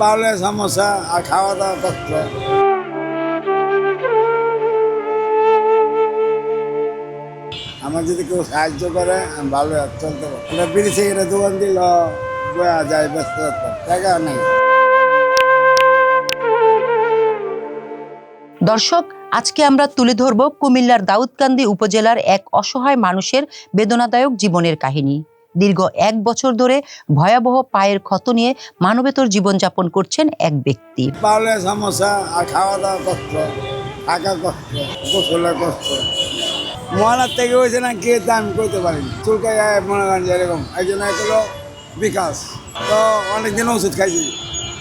পাওয়ার সমস্যা আর খাওয়া দাওয়া কষ্ট। আমার যদি কেউ সাহায্য করে আমি ভালো চলতে পারি। এটা বিড়ি সিগারেট দোকান দিল বয়া যায়, ব্যস্ত টাকা নেই। দর্শক, আজকে আমরা তুলে ধরব কুমিল্লার দাউদকান্দি উপজেলার এক অসহায় মানুষের বেদনাদায়ক জীবনের কাহিনী। দীর্ঘ 1 বছর ধরে ভয়াবহ পায়ের ক্ষত নিয়ে মানবেতর জীবনযাপন করছেন এক ব্যক্তি। পাওয়ার সমস্যা আর খাওয়া দাওয়া কষ্ট, থাকা কষ্ট, গোসলের কষ্ট। মহানার থেকে হয়েছে না কে তা আমি করতে পারিনি। চুলকায় মনে করেন যে এরকম একজন হলো বিকাশ, তো অনেকদিন ওষুধ খাইছি,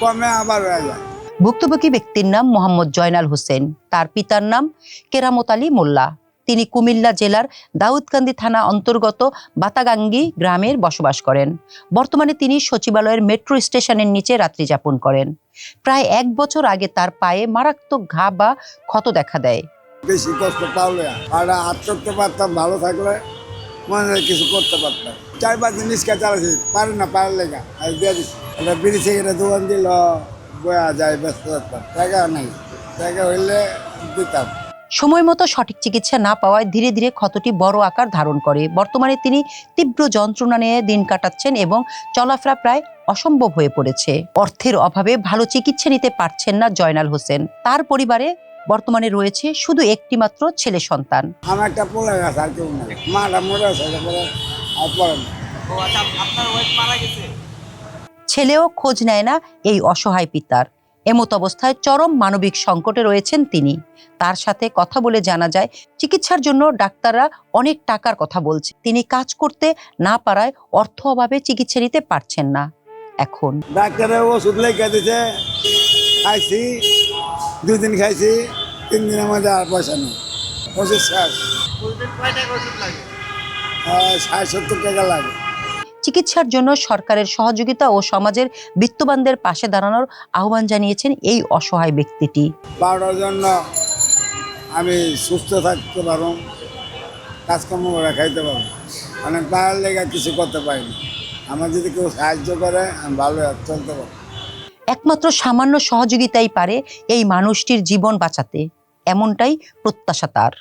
কমে আবার হয়ে যায়। ভুক্তভোগী ব্যক্তির নাম মোহাম্মদ জয়নাল হোসেন, তার পিতার নাম কেরামত আলী মোল্লা। তিনি কুমিল্লা জেলার দাউদকান্দি থানা অন্তর্গত বাতাগাঙ্গি গ্রামের বসবাস করেন। বর্তমানে তিনি সচিবালয়ের মেট্রো স্টেশনের নিচে রাত্রি যাপন করেন। প্রায় 1 বছর আগে তার পায়ে মারাত্মক ঘা বা ক্ষত দেখা দেয়। বেশি কষ্ট পাওলে আর হাত করতে পারতাম, ভালো থাকলে মনে হয় কিছু করতে পারতাম। 4-5 দিন রিক্সা চালাচ্ছি, পারি না, পারার লেগা আর দিয়ে দিচ্ছি। এটা বিড়ি সিগারেট দোকান দিল বয়া যায়, ব্যস্ত থাকতাম, টাকা নেই, টাকা হইলে দিতাম। সময় মতো সঠিক চিকিৎসা না পাওয়ায় ধীরে ধীরে ক্ষতটি বড় আকার ধারণ করে। বর্তমানে তিনি তীব্র যন্ত্রণা নিয়ে দিন কাটাচ্ছেন এবং চলাফেরা প্রায় অসম্ভব হয়ে পড়েছে। অর্থের অভাবে ভালো চিকিৎসা নিতে পারছেন না জয়নাল হোসেন। তার পরিবারে বর্তমানে রয়েছে শুধু একটি মাত্র ছেলে সন্তান। আমার একটা পোলা গেছে, আর কেউ নাই, মাটা মরে আছে, আর পরে না। ছেলেও খোঁজ নেয় না এই অসহায় পিতার। এমত অবস্থায় চরম মানবিক সংকটে রয়েছেন তিনি। তার সাথে কথা বলে জানা যায়, চিকিৎসার জন্য ডাক্তাররা অনেক টাকার কথা বলছে। তিনি কাজ করতে না পারায় অর্থ অভাবে চিকিৎসা নিতে পারছেন না। এখন ডাক্তারের ওষুধ লেখা দিছে, খাইছি, 2 দিন খাইছি, 3 দিনের মধ্যে আর পয়সা নেই, ওষুধ শেষ। 60-70 টাকা লাগে। চিকিৎসার জন্য সরকারের সহযোগিতা ও সমাজের বিত্তবানদের পাশে দাঁড়ানোর আহ্বান জানিয়েছেন এই অসহায় ব্যক্তিটি। পাওয়ার জন্য আমি সুস্থ থাকতে পারব, কাজকর্ম করে খাইতে পারব, অনেক পাওয়ার লেগে কিছু করতে পারিনি। আমার যদি কেউ সাহায্য করে আমি ভালো চলতে পারব। একমাত্র সামান্য সহযোগিতাই পারে এই মানুষটির জীবন বাঁচাতে, এমনটাই প্রত্যাশা তার।